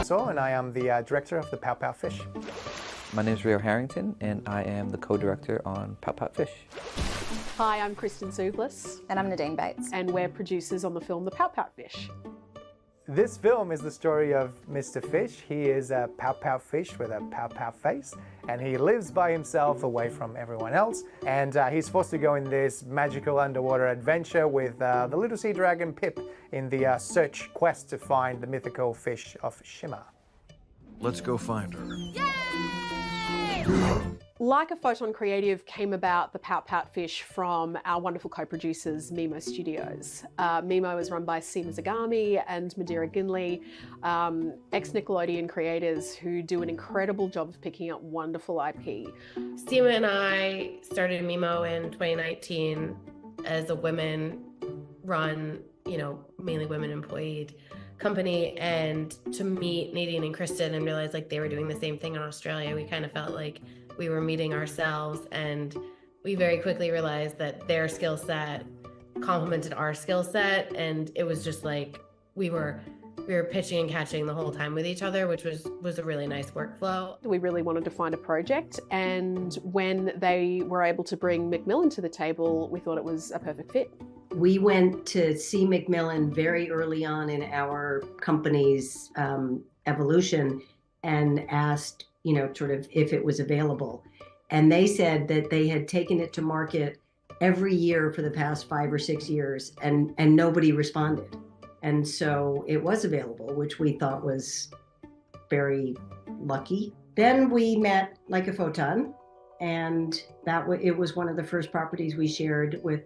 Cussó, and I am the director of the Pout-Pout Fish. My name is Harrington, and I am the co-director on Pout-Pout Fish. Hi, I'm Kristen Zuglis. And I'm Nadine Bates. And we're producers on the film The Pout-Pout Fish. This film is the story of Mr. Fish. He is a pout-pout fish with a pout-pout face, and he lives by himself away from everyone else. And he's forced to go in this magical underwater adventure with the little sea dragon Pip in the search quest to find the mythical fish of Shimmer. Let's go find her. Like a Photon Creative came about the Pout-Pout Fish from our wonderful co-producers, Mimo Studios. Mimo is run by Seema Zagami and Madeira Ginley, ex-Nickelodeon creators who do an incredible job of picking up wonderful IP. Seema and I started Mimo in 2019 as a women-run, mainly women-employed company, and to meet Nadine and Kristen and realize like they were doing the same thing in Australia, we kind of felt like we were meeting ourselves, and we very quickly realized that their skill set complemented our skill set, and it was just like we were pitching and catching the whole time with each other, which was a really nice workflow. We really wanted to find a project, and when they were able to bring Macmillan to the table, we thought it was a perfect fit. We went to see Macmillan very early on in our company's evolution and asked, sort of if it was available. And they said that they had taken it to market every year for the past 5 or 6 years, and nobody responded. And so it was available, which we thought was very lucky. Then we met Like a Photon, and it was one of the first properties we shared with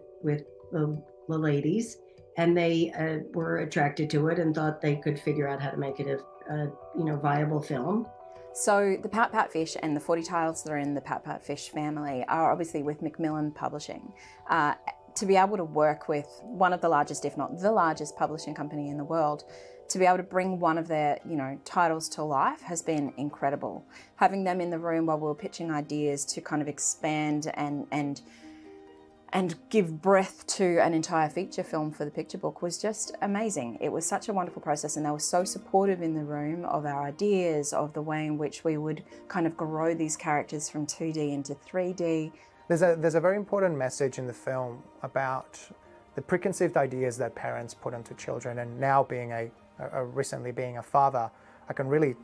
the ladies, and they were attracted to it and thought they could figure out how to make it a viable film. So the Pout-Pout Fish and the 40 titles that are in the Pout-Pout Fish family are obviously with Macmillan Publishing. To be able to work with one of the largest, if not the largest publishing company in the world, to be able to bring one of their titles to life has been incredible. Having them in the room while we were pitching ideas to kind of expand and give breath to an entire feature film for the picture book was just amazing. It was such a wonderful process, and they were so supportive in the room of our ideas, of the way in which we would kind of grow these characters from 2D into 3D. There's a very important message in the film about the preconceived ideas that parents put onto children, and now recently being a father, I can really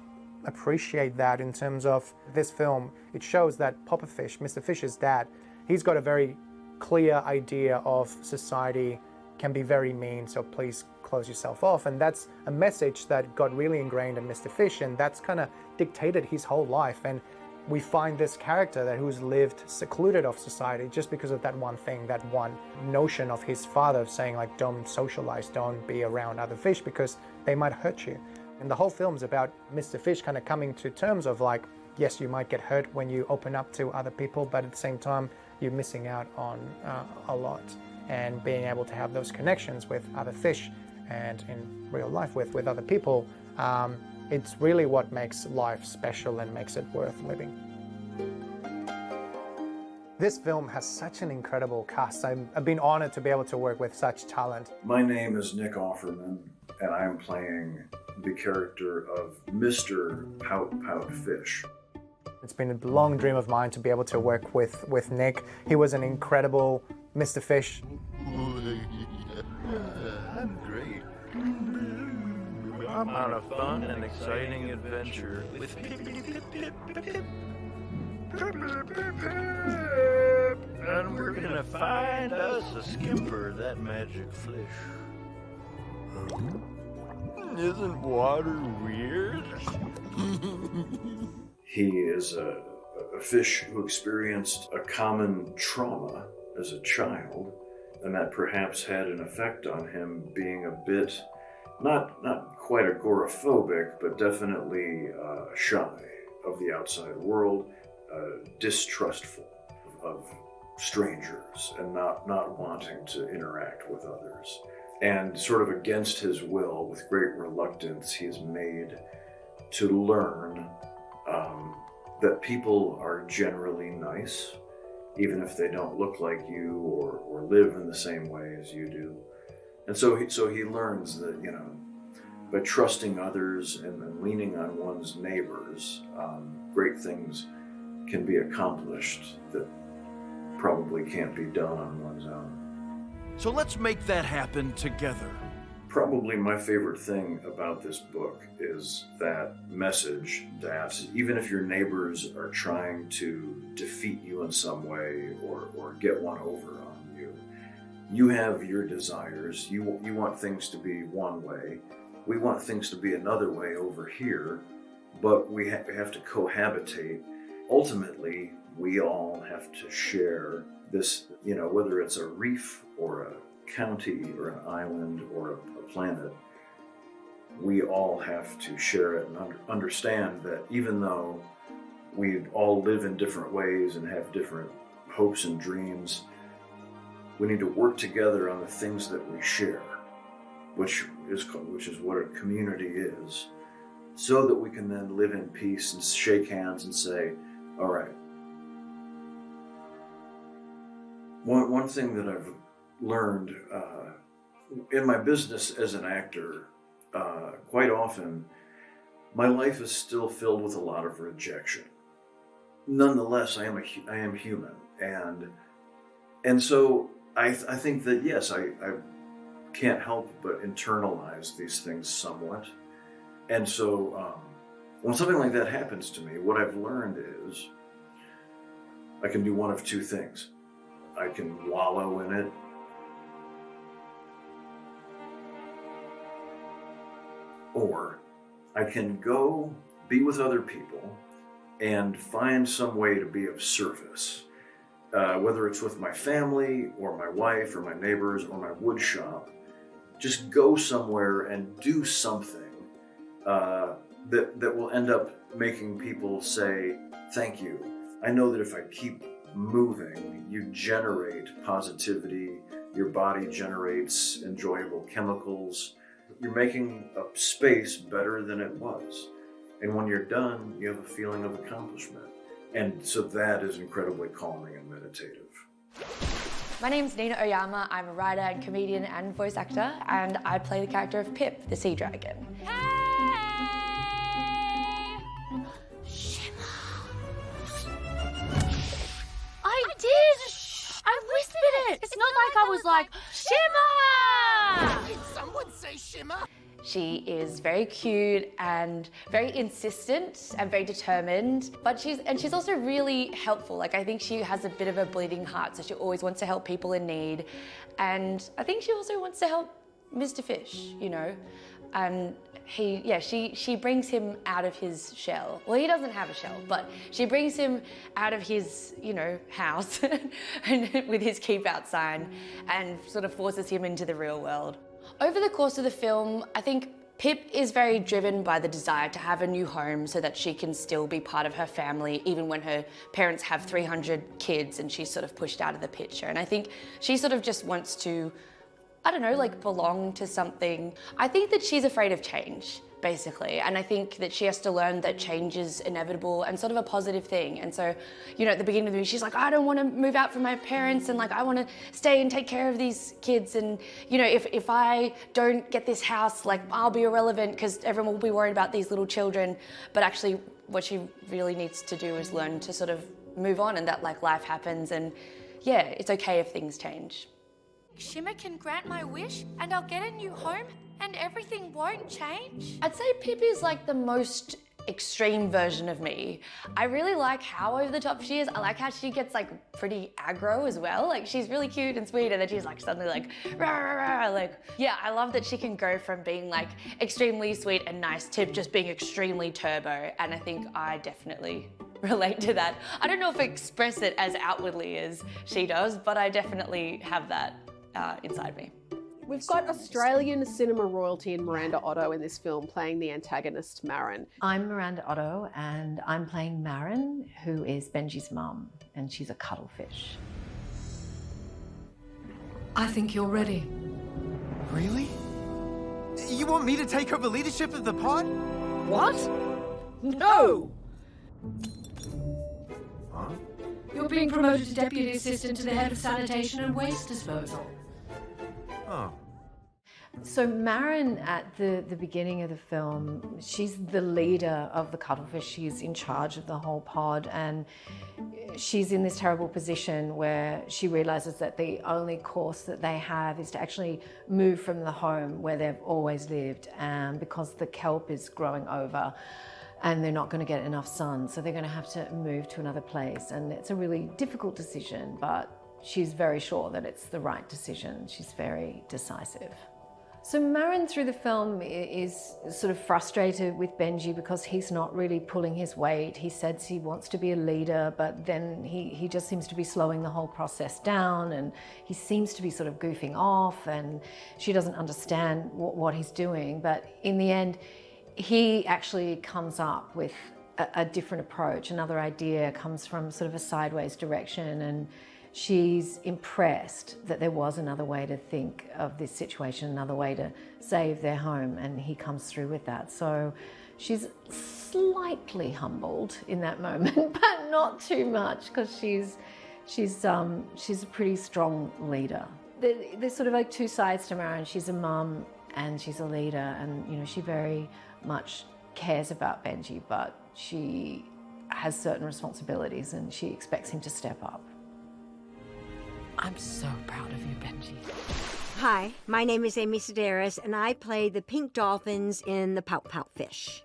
appreciate that in terms of this film. It shows that Papa Fish, Mr. Fish's dad, he's got a very clear idea of society can be very mean, so please close yourself off. And that's a message that got really ingrained in Mr. Fish, and that's kind of dictated his whole life. And we find this character who's lived secluded of society just because of that one thing, that one notion of his father saying like, don't socialize, don't be around other fish because they might hurt you. And the whole film's about Mr. Fish kind of coming to terms of like, yes, you might get hurt when you open up to other people, but at the same time, you're missing out on a lot. And being able to have those connections with other fish and in real life with other people, it's really what makes life special and makes it worth living. This film has such an incredible cast. I've been honored to be able to work with such talent. My name is Nick Offerman, and I'm playing the character of Mr. Pout-Pout Fish. It's been a long dream of mine to be able to work with Nick. He was an incredible Mr. Fish. I'm great. I'm on a fun and exciting adventure with Pip. And we're gonna find us a skipper, that magic fish. Isn't water weird? He is a fish who experienced a common trauma as a child, and that perhaps had an effect on him being a bit, not quite agoraphobic, but definitely shy of the outside world, distrustful of strangers, and not wanting to interact with others. And sort of against his will, with great reluctance, he is made to learn that people are generally nice, even if they don't look like you or live in the same way as you do. And so he learns that, by trusting others and leaning on one's neighbors, great things can be accomplished that probably can't be done on one's own. So let's make that happen together. Probably my favorite thing about this book is that message that even if your neighbors are trying to defeat you in some way or get one over on you, you have your desires. You want things to be one way. We want things to be another way over here, but we have to cohabitate. Ultimately, we all have to share this, whether it's a reef or a county or an island or a planet, we all have to share it and understand that even though we all live in different ways and have different hopes and dreams, we need to work together on the things that we share, which is what a community is, so that we can then live in peace and shake hands and say, all right. One thing that I've learned in my business as an actor, quite often, my life is still filled with a lot of rejection. Nonetheless, I am human, and so I think that yes, I can't help but internalize these things somewhat, and so when something like that happens to me, what I've learned is I can do one of two things. I can wallow in it, or I can go be with other people and find some way to be of service, whether it's with my family or my wife or my neighbors or my wood shop. Just go somewhere and do something that will end up making people say, thank you. I know that if I keep moving, you generate positivity, your body generates enjoyable chemicals. You're making a space better than it was. And when you're done, you have a feeling of accomplishment. And so that is incredibly calming and meditative. My name's Nina Oyama. I'm a writer and comedian and voice actor, and I play the character of Pip, the sea dragon. I did! I whispered it! It's not like I was like, Shimmer! Did someone say Shimmer? She is very cute and very insistent and very determined, but she's also really helpful. Like, I think she has a bit of a bleeding heart, so she always wants to help people in need. And I think she also wants to help Mr. Fish, and she brings him out of his shell. Well, he doesn't have a shell, but she brings him out of his, house and with his keep out sign and sort of forces him into the real world. Over the course of the film, I think Pip is very driven by the desire to have a new home so that she can still be part of her family, even when her parents have 300 kids and she's sort of pushed out of the picture. And I think she sort of just wants to, belong to something. I think that she's afraid of change, basically. And I think that she has to learn that change is inevitable and sort of a positive thing. And so, at the beginning of the movie, she's like, I don't want to move out from my parents, and I want to stay and take care of these kids. And, if I don't get this house, I'll be irrelevant because everyone will be worried about these little children. But actually, what she really needs to do is learn to sort of move on, and that life happens, and yeah, it's okay if things change. Shimmer can grant my wish and I'll get a new home and everything won't change? I'd say Pip is the most extreme version of me. I really like how over the top she is. I like how she gets pretty aggro as well. She's really cute and sweet, and then she's suddenly rah, rah, rah. Yeah, I love that she can go from being extremely sweet and nice to just being extremely turbo, and I think I definitely relate to that. I don't know if I express it as outwardly as she does, but I definitely have that inside me. We've got Australian cinema royalty in Miranda Otto in this film playing the antagonist Marin. I'm Miranda Otto and I'm playing Marin, who is Benji's mum, and she's a cuttlefish. I think you're ready. Really? You want me to take over leadership of the pod? What? No! Huh? You're being promoted to Deputy Assistant to the Head of Sanitation and Waste Disposal. Oh. So Marin, at the beginning of the film, she's the leader of the cuttlefish. She's in charge of the whole pod, and she's in this terrible position where she realizes that the only course that they have is to actually move from the home where they've always lived, because the kelp is growing over and they're not going to get enough sun. So they're going to have to move to another place. And it's a really difficult decision, but she's very sure that it's the right decision. She's very decisive. So Marin through the film is sort of frustrated with Benji because he's not really pulling his weight. He says he wants to be a leader, but then he just seems to be slowing the whole process down, and he seems to be sort of goofing off, and she doesn't understand what he's doing. But in the end, he actually comes up with a different approach. Another idea comes from sort of a sideways direction, and she's impressed that there was another way to think of this situation, another way to save their home, and he comes through with that. So she's slightly humbled in that moment, but not too much, because she's a pretty strong leader. There's sort of like two sides to Marin. She's a mum and she's a leader, and you know, she very much cares about Benji, but she has certain responsibilities and she expects him to step up. I'm so proud of you, Benji. Hi, my name is Amy Sedaris, and I play the pink dolphins in the Pout-Pout Fish.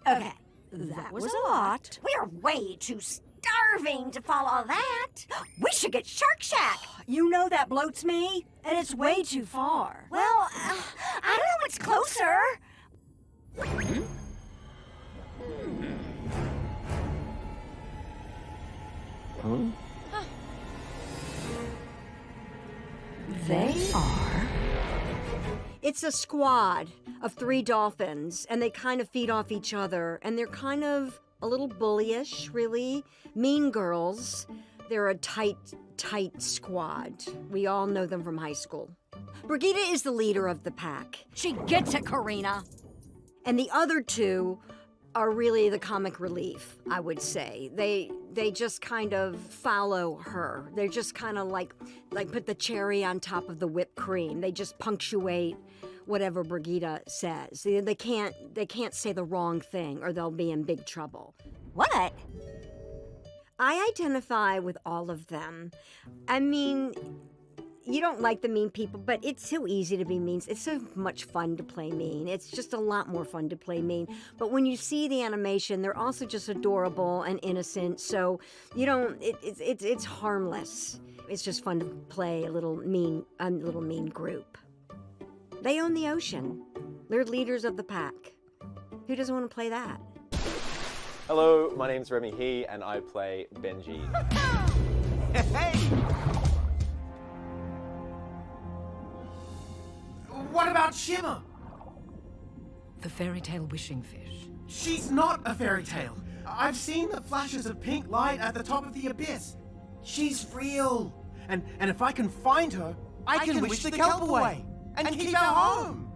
Okay, that was a lot. We're way too starving to follow all that. We should get Shark Shack. You know that bloats me, and it's way too far. Well, I don't know what's closer. They are... It's a squad of 3 dolphins, and they kind of feed off each other, and they're kind of a little bullyish, really. Mean girls. They're a tight squad. We all know them from high school. Brigitte is the leader of the pack. She gets it, Karina. And the other 2 are really the comic relief, I would say. They just kind of follow her. They're just kind of like put the cherry on top of the whipped cream. They just punctuate whatever Brigitte says. They can't say the wrong thing or they'll be in big trouble. What? I identify with all of them. I mean, you don't like the mean people, but it's so easy to be mean. It's so much fun to play mean. It's just a lot more fun to play mean. But when you see the animation, they're also just adorable and innocent. So you don't. It's harmless. It's just fun to play a little mean group. They own the ocean. They're leaders of the pack. Who doesn't want to play that? Hello, my name's Remy Hii, and I play Benji. Hey! What about Shimmer? The fairy tale wishing fish. She's not a fairy tale. I've seen the flashes of pink light at the top of the abyss. She's real. And if I can find her, I can wish the kelp away and keep our home.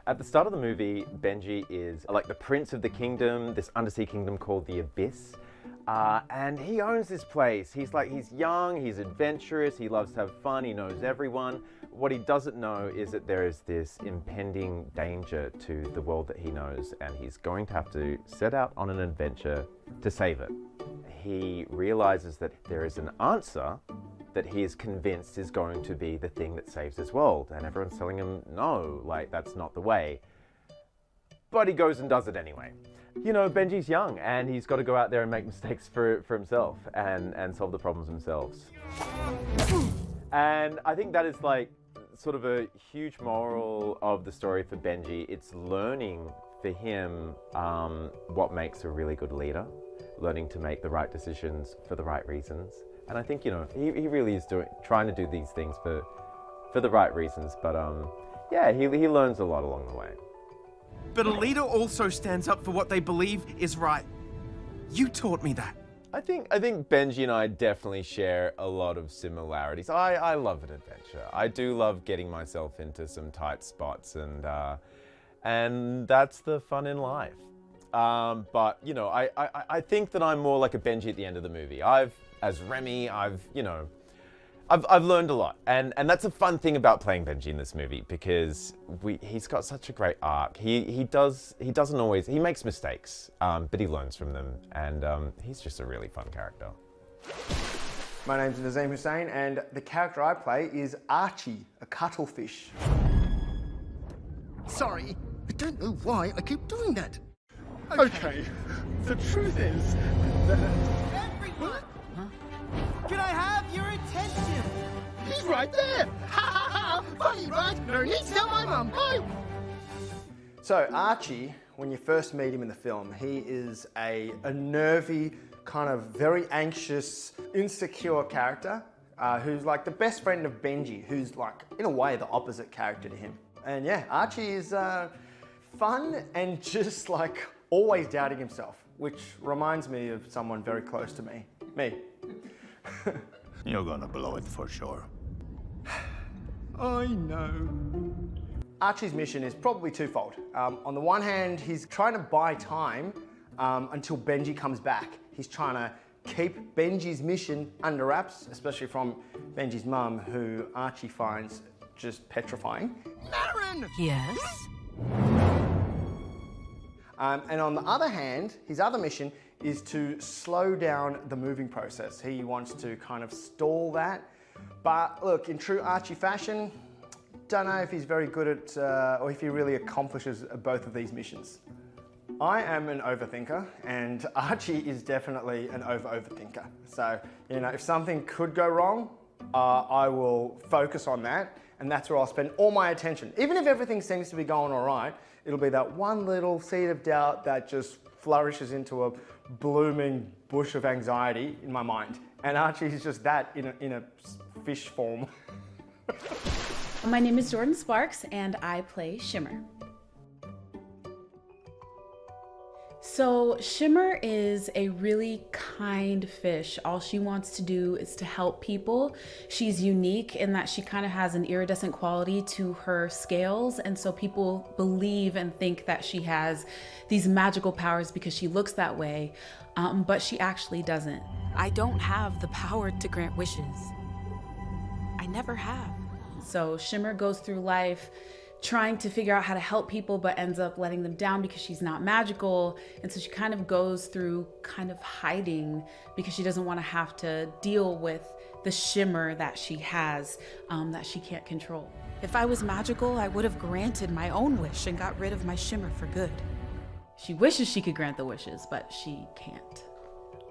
At the start of the movie, Benji is like the prince of the kingdom, this undersea kingdom called the Abyss. And he owns this place. He's young, he's adventurous, he loves to have fun, he knows everyone. What he doesn't know is that there is this impending danger to the world that he knows, and he's going to have to set out on an adventure to save it. He realizes that there is an answer that he is convinced is going to be the thing that saves his world, and everyone's telling him, no, like, that's not the way. But he goes and does it anyway. You know, Benji's young, and he's got to go out there and make mistakes for himself and solve the problems themselves. And I think that is like sort of a huge moral of the story for Benji. It's learning for him what makes a really good leader, learning to make the right decisions for the right reasons. And I think, you know, he really is trying to do these things for the right reasons. But yeah, he learns a lot along the way. But a leader also stands up for what they believe is right. You taught me that. I think Benji and I definitely share a lot of similarities. I love an adventure. I do love getting myself into some tight spots, and that's the fun in life. But you know, I think that I'm more like a Benji at the end of the movie. As Remy, I've learned a lot, and that's a fun thing about playing Benji in this movie, because he's got such a great arc. He doesn't always, he makes mistakes, but he learns from them, and he's just a really fun character. My name's Nazim Hussain, and the character I play is Archie, a cuttlefish. Sorry, I don't know why I keep doing that. Okay, the truth is that... Everyone! Can I have your attention? He's right there! Ha ha ha! Funny, right? No need to tell my mum. Go! So Archie, when you first meet him in the film, he is a nervy, kind of very anxious, insecure character who's like the best friend of Benji, who's like, in a way, the opposite character to him. And yeah, Archie is fun and just like always doubting himself, which reminds me of someone very close to me. Me. You're gonna blow it for sure. I know. Archie's mission is probably twofold. On the one hand, he's trying to buy time until Benji comes back. He's trying to keep Benji's mission under wraps, especially from Benji's mum, who Archie finds just petrifying. Marin! Yes? And on the other hand, his other mission is to slow down the moving process. He wants to kind of stall that. But look, in true Archie fashion, don't know if he's very good at, or if he really accomplishes both of these missions. I am an overthinker, and Archie is definitely an overthinker. So, you know, if something could go wrong, I will focus on that, and that's where I'll spend all my attention. Even if everything seems to be going all right, it'll be that one little seed of doubt that just flourishes into a blooming bush of anxiety in my mind. And Archie is just that in a fish form. My name is Jordin Sparks, and I play Shimmer. So Shimmer is a really kind fish. All she wants to do is to help people. She's unique in that she kind of has an iridescent quality to her scales, and so people believe and think that she has these magical powers because she looks that way, but she actually doesn't. I don't have the power to grant wishes. I never have. So Shimmer goes through life trying to figure out how to help people, but ends up letting them down because she's not magical. And so she kind of goes through kind of hiding because she doesn't want to have to deal with the Shimmer that she has, that she can't control. If I was magical, I would have granted my own wish and got rid of my Shimmer for good. She wishes she could grant the wishes, but she can't.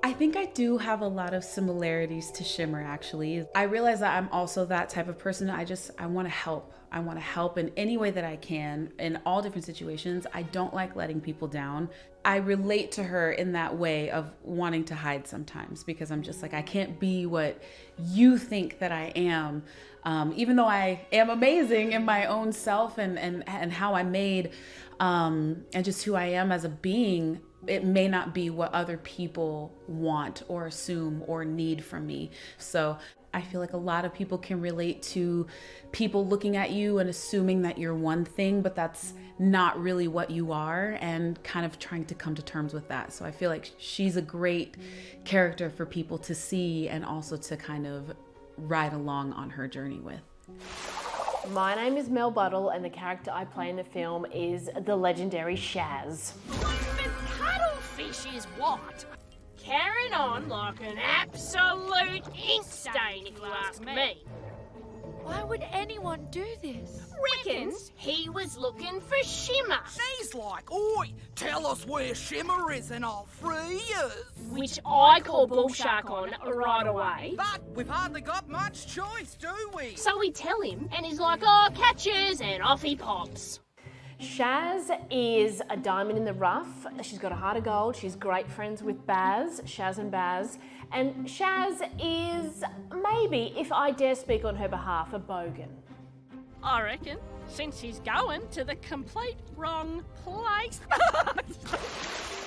I think I do have a lot of similarities to Shimmer, actually. I realize that I'm also that type of person. I want to help. I want to help in any way that I can in all different situations. I don't like letting people down. I relate to her in that way of wanting to hide sometimes because I'm just like, I can't be what you think that I am. Even though I am amazing in my own self and how I'm made and just who I am as a being, it may not be what other people want or assume or need from me. So I feel like a lot of people can relate to people looking at you and assuming that you're one thing, but that's not really what you are, and kind of trying to come to terms with that. So I feel like she's a great character for people to see and also to kind of ride along on her journey with. My name is Mel Buttle, and the character I play in the film is the legendary Shaz. Cuttlefish is what? Carrying on like an absolute ink stain, if you ask me. Why would anyone do this? Reckons he was looking for Shimmer. She's like, oi, tell us where Shimmer is and I'll free you. Which I call bullshark on right away. But we've hardly got much choice, do we? So we tell him, and he's like, oh, catches, and off he pops. Shaz is a diamond in the rough. She's got a heart of gold. She's great friends with Baz, Shaz and Baz. And Shaz is, maybe, if I dare speak on her behalf, a bogan. I reckon, since he's going to the complete wrong place.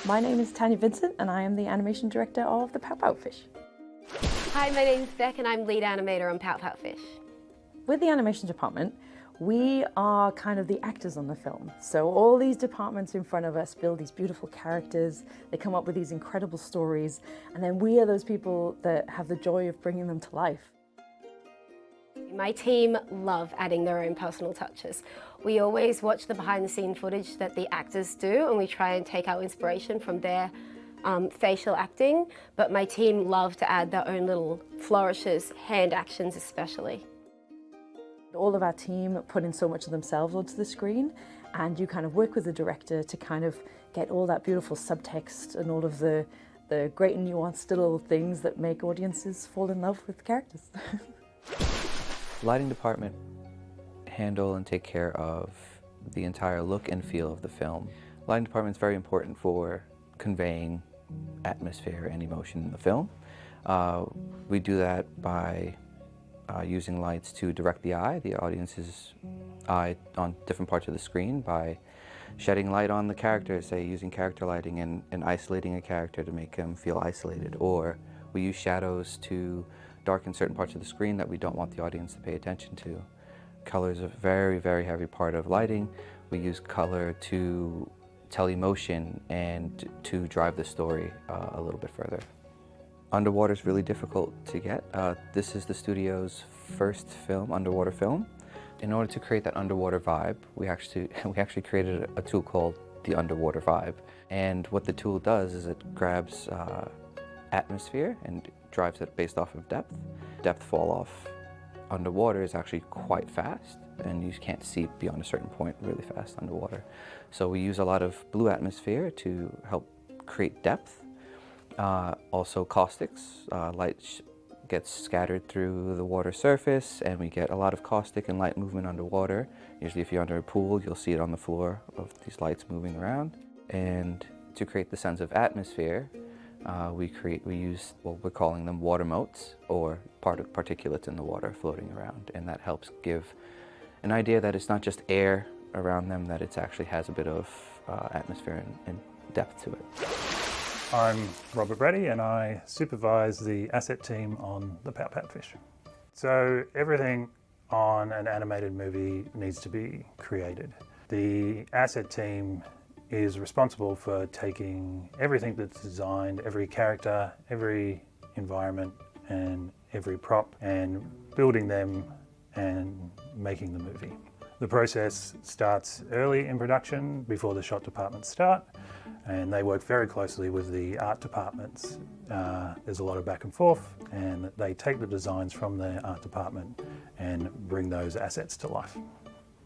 My name is Tanya Vincent, and I am the animation director of the Pout-Pout Fish. Hi, my name's Beck, and I'm lead animator on Pout-Pout Fish. With the animation department, we are kind of the actors on the film. So all these departments in front of us build these beautiful characters, they come up with these incredible stories, and then we are those people that have the joy of bringing them to life. My team love adding their own personal touches. We always watch the behind-the-scene footage that the actors do, and we try and take our inspiration from their facial acting, but my team love to add their own little flourishes, hand actions especially. All of our team put in so much of themselves onto the screen, and you kind of work with the director to kind of get all that beautiful subtext and all of the great and nuanced little things that make audiences fall in love with characters. Lighting department handle and take care of the entire look and feel of the film. Lighting department is very important for conveying atmosphere and emotion in the film. We do that by using lights to direct the audience's eye on different parts of the screen, by shedding light on the character, say using character lighting and isolating a character to make him feel isolated. Or we use shadows to darken certain parts of the screen that we don't want the audience to pay attention to. Color is a very, very heavy part of lighting. We use color to tell emotion and to drive the story a little bit further. Underwater is really difficult to get. This is the studio's first underwater film. In order to create that underwater vibe, we actually created a tool called the Underwater Vibe. And what the tool does is it grabs atmosphere and drives it based off of depth. Depth fall off underwater is actually quite fast, and you can't see beyond a certain point really fast underwater. So we use a lot of blue atmosphere to help create depth. Also caustics, light gets scattered through the water surface, and we get a lot of caustic and light movement underwater. Usually if you're under a pool, you'll see it on the floor of these lights moving around. And to create the sense of atmosphere, we use what we're calling them water motes, or particulates in the water floating around, and that helps give an idea that it's not just air around them, that it actually has a bit of atmosphere and depth to it. I'm Robert Brady, and I supervise the asset team on the Pout-Pout Fish. So everything on an animated movie needs to be created. The asset team is responsible for taking everything that's designed, every character, every environment, and every prop, and building them and making the movie. The process starts early in production, before the shot departments start, and they work very closely with the art departments. There's a lot of back and forth, and they take the designs from the art department and bring those assets to life.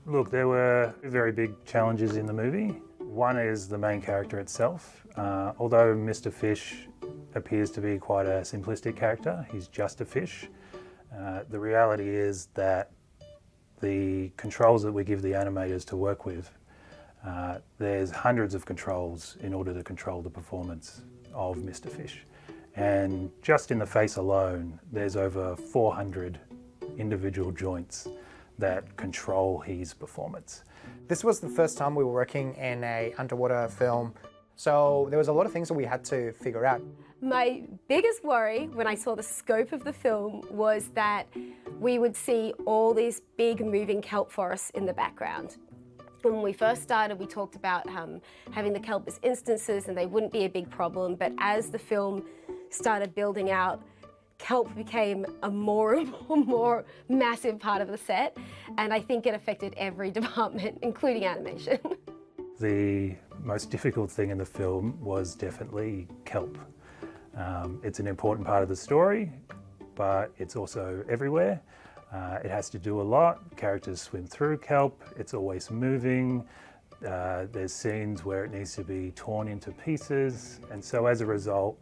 Look, there were very big challenges in the movie. One is the main character itself. Although Mr. Fish appears to be quite a simplistic character, he's just a fish. The reality is that the controls that we give the animators to work with, there's hundreds of controls in order to control the performance of Mr. Fish. And just in the face alone, there's over 400 individual joints that control his performance. This was the first time we were working in an underwater film, so there was a lot of things that we had to figure out. My biggest worry when I saw the scope of the film was that we would see all these big moving kelp forests in the background. When we first started, we talked about having the kelp as instances and they wouldn't be a big problem, but as the film started building out, kelp became a more massive part of the set, and I think it affected every department, including animation. The most difficult thing in the film was definitely kelp. It's an important part of the story, but it's also everywhere. It has to do a lot. Characters swim through kelp. It's always moving. There's scenes where it needs to be torn into pieces. And so as a result,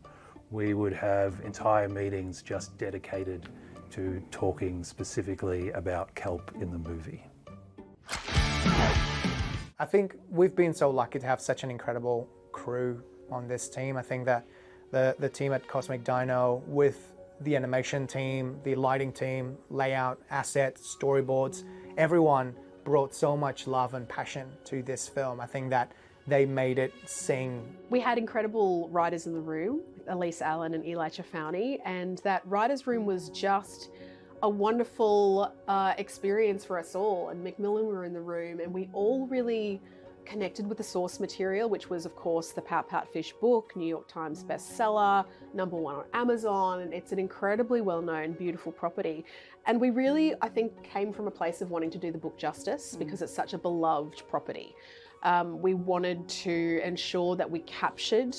we would have entire meetings just dedicated to talking specifically about kelp in the movie. I think we've been so lucky to have such an incredible crew on this team. I think that the team at Cosmic Dino, with the animation team, the lighting team, layout, assets, storyboards, everyone brought so much love and passion to this film. I think that they made it sing. We had incredible writers in the room, Elise Allen and Elie Choufany, and that writers' room was just a wonderful experience for us all. And Macmillan were in the room, and we all really connected with the source material, which was of course the Pout-Pout Fish book, New York Times bestseller, #1 on Amazon. It's an incredibly well-known, beautiful property. And we really, I think, came from a place of wanting to do the book justice because it's such a beloved property. We wanted to ensure that we captured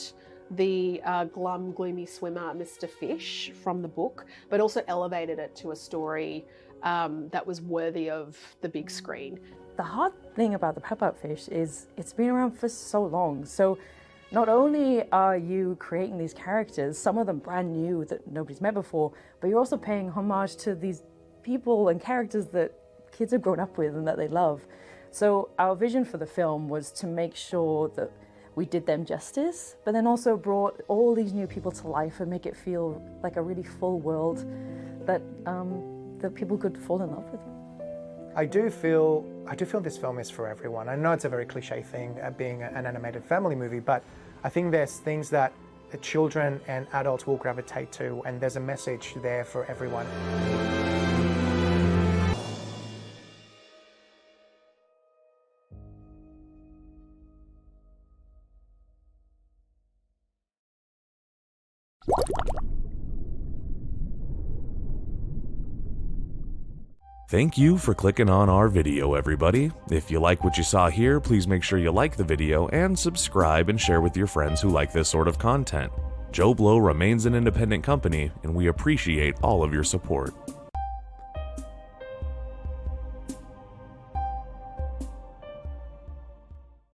the glum, gloomy swimmer, Mr. Fish, from the book, but also elevated it to a story that was worthy of the big screen. The hard thing about the Pout-Pout Fish is it's been around for so long. So not only are you creating these characters, some of them brand new that nobody's met before, but you're also paying homage to these people and characters that kids have grown up with and that they love. So our vision for the film was to make sure that we did them justice, but then also brought all these new people to life and make it feel like a really full world that that people could fall in love with. I do feel this film is for everyone. I know it's a very cliche thing, being an animated family movie, but I think there's things that the children and adults will gravitate to, and there's a message there for everyone. Thank you for clicking on our video, everybody. If you like what you saw here, please make sure you like the video and subscribe and share with your friends who like this sort of content. Joblo remains an independent company, and we appreciate all of your support.